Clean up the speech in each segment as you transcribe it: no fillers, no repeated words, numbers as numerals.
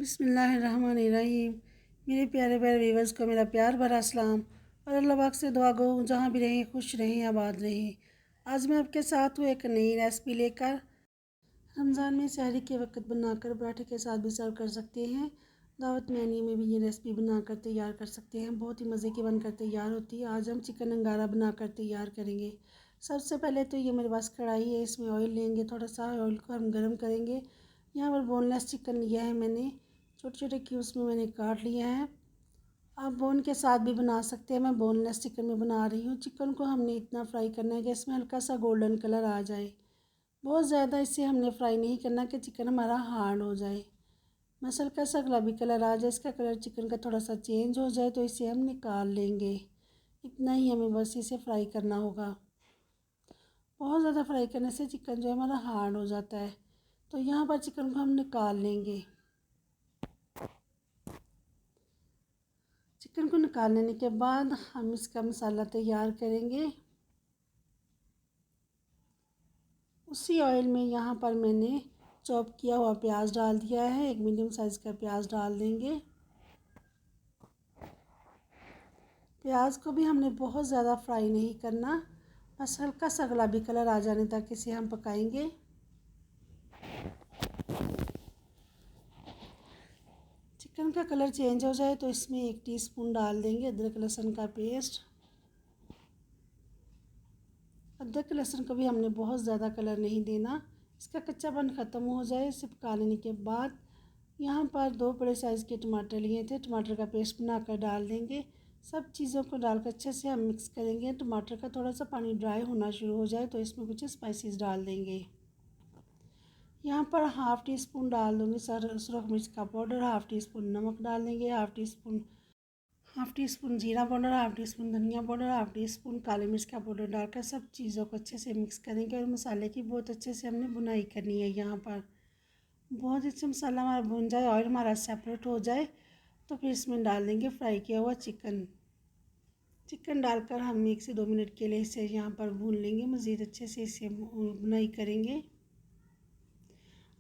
बिस्मिल्लाहिर्रहमानिर्रहीम। मेरे प्यारे प्यारे व्यूवर्स को मेरा प्यार भरा सलाम और अल्लाह पाक से दुआ गो जहाँ भी रहें खुश रहें आबाद रहें। आज मैं आपके साथ हूँ एक नई रेसिपी लेकर। रमज़ान में सहरी के वक्त बनाकर पराठे के साथ भी सर्व कर सकते हैं। दावत में आने में भी ये रेसिपी बनाकर तैयार कर सकते हैं। बहुत ही मज़े की बनकर तैयार होती है। आज हम चिकन अंगारा बनाकर तैयार करेंगे। सबसे पहले तो ये मेरे पास कढ़ाई है, इसमें ऑयल लेंगे। थोड़ा सा ऑयल को हम गर्म करेंगे। यहाँ पर बोनलेस चिकन लिया है मैंने, छोटे छोटे क्यूब्स में मैंने काट लिया है। आप बोन के साथ भी बना सकते हैं, मैं बोनलेस चिकन में बना रही हूँ। चिकन को हमने इतना फ्राई करना है कि इसमें हल्का सा गोल्डन कलर आ जाए। बहुत ज़्यादा इसे हमने फ्राई नहीं करना कि चिकन हमारा हार्ड हो जाए। बस हल्का सा गुलाबी कलर आ जाए, इसका कलर चिकन का थोड़ा सा चेंज हो जाए तो इसे हम निकाल लेंगे। इतना ही हमें बस इसे फ्राई करना होगा। बहुत ज़्यादा फ्राई करने से चिकन जो है हमारा हार्ड हो जाता है। तो यहाँ पर चिकन को हम निकाल लेंगे। चिकन को निकाल लेने के बाद हम इसका मसाला तैयार करेंगे। उसी ऑयल में यहाँ पर मैंने चॉप किया हुआ प्याज डाल दिया है। एक मीडियम साइज़ का प्याज डाल देंगे। प्याज को भी हमने बहुत ज़्यादा फ्राई नहीं करना, बस हल्का सा गुलाबी कलर आ जाने तक इसे हम पकाएंगे। चिकन का कलर चेंज हो जाए तो इसमें 1 टीस्पून डाल देंगे अदरक लहसुन का पेस्ट। अदरक लहसुन को भी हमने बहुत ज़्यादा कलर नहीं देना, इसका कच्चापन ख़त्म हो जाए। इसे पका लेने के बाद यहाँ पर 2 बड़े साइज़ के टमाटर लिए थे, टमाटर का पेस्ट बनाकर डाल देंगे। सब चीज़ों को डालकर अच्छे से हम मिक्स करेंगे। टमाटर का थोड़ा सा पानी ड्राई होना शुरू हो जाए तो इसमें कुछ स्पाइसेस डाल देंगे। यहाँ पर हाफ़ टी स्पून डाल दूँगी सुरख मिर्च का पाउडर, हाफ़ टी स्पून नमक डाल देंगे, हाफ़ टी स्पून जीरा पाउडर, हाफ़ टी स्पून धनिया पाउडर, हाफ़ टी स्पून काली मिर्च का पाउडर डालकर सब चीज़ों को अच्छे से मिक्स करेंगे। और मसाले की बहुत अच्छे से हमने भुनाई करनी है। यहाँ पर बहुत अच्छे मसाला हमारा भुन जाए, ऑयल हमारा सेपरेट हो जाए तो फिर इसमें डाल देंगे फ्राई किया हुआ चिकन डालकर हम 1 से 2 मिनट के लिए इसे यहाँ पर भून लेंगे। मज़ीद अच्छे से इसे भुनाई करेंगे।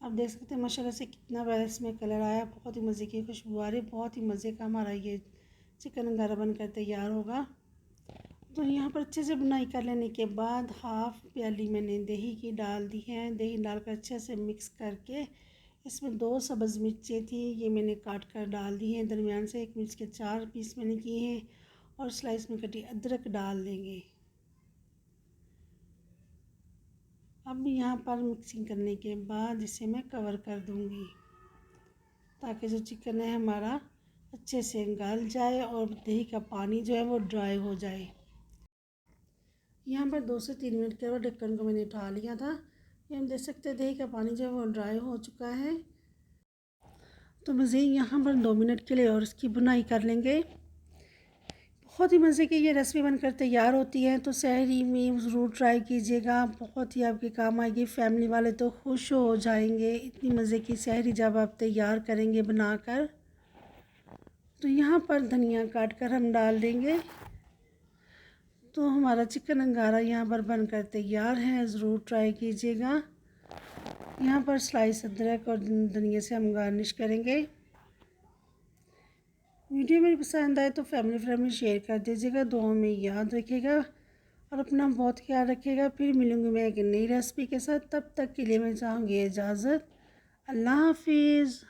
आप देख सकते हैं माशाल्लाह से कितना प्यारा इसमें कलर आया। बहुत ही मज़े की खुशबू आ रही है। बहुत ही मज़े का हमारा ये चिकन अंगारा बनकर तैयार होगा। तो यहाँ पर अच्छे से बुनाई कर लेने के बाद हाफ़ प्याली मैंने दही की डाल दी है। दही डालकर अच्छे से मिक्स करके इसमें 2 सब्ज़ मिर्चें थी, ये मैंने काट कर डाल दी हैं दरमियान से। 1 मिर्च के 4 पीस मैंने किए हैं और स्लाइस में कटी अदरक डाल देंगे। अब यहाँ पर मिक्सिंग करने के बाद इसे मैं कवर कर दूँगी ताकि जो चिकन है हमारा अच्छे से गल जाए और दही का पानी जो है वो ड्राई हो जाए। यहाँ पर 2 से 3 मिनट के बाद ढक्कन को मैंने उठा लिया था। ये हम देख सकते हैं दही का पानी जो है वो ड्राई हो चुका है। तो मज़ीद यहाँ पर 2 मिनट के लिए और इसकी बुनाई कर लेंगे। बहुत ही मज़े की ये रेसिपी बनकर तैयार होती है। तो सहरी में ज़रूर ट्राई कीजिएगा, बहुत ही आपके काम आएगी। फैमिली वाले तो खुश हो जाएंगे, इतनी मज़े की सहरी जब आप तैयार करेंगे बनाकर। तो यहाँ पर धनिया काट कर हम डाल देंगे। तो हमारा चिकन अंगारा यहाँ पर बनकर तैयार है, ज़रूर ट्राई कीजिएगा। यहाँ पर स्लाइस अदरक और धनिया से हम गार्निश करेंगे। वीडियो मेरी पसंद आए तो फैमिली फ्रेंड में शेयर कर दीजिएगा। दुआओं में याद रखिएगा और अपना बहुत ख्याल रखिएगा। फिर मिलूँगी मैं एक नई रेसिपी के साथ, तब तक के लिए मैं चाहूँगी इजाज़त। अल्लाह हाफिज़।